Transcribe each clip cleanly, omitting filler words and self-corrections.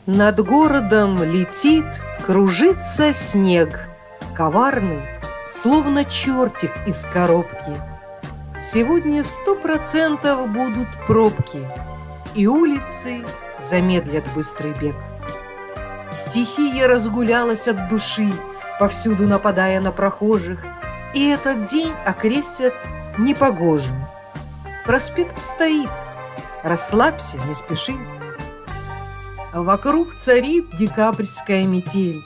Над городом летит, кружится снег, коварный, словно чертик из коробки. Сегодня 100% будут пробки, и улицы замедлят быстрый бег. Стихия разгулялась от души, повсюду нападая на прохожих, и этот день окрестят непогожим. Проспект стоит, расслабься, не спеши. Вокруг царит декабрьская метель,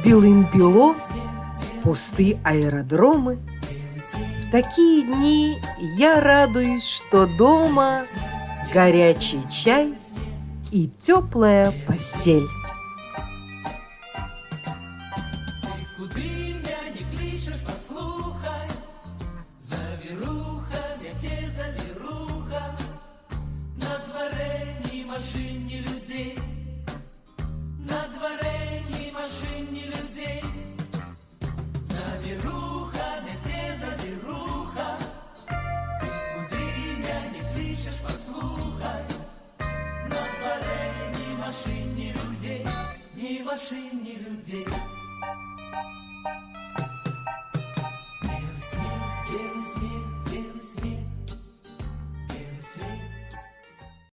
белым-бело, пусты аэродромы. В такие дни я радуюсь, что дома горячий чай и теплая постель. Куди меня не кличешь, послухай, завіруха, мяце завіруха, на дворе ни машин, ни людей, на дворе ни машин, ни людей. Завіруха, мяце завіруха, ты куди меня не кличешь, послухай, на дворе ни машин, ни людей, ни машин, ни людей.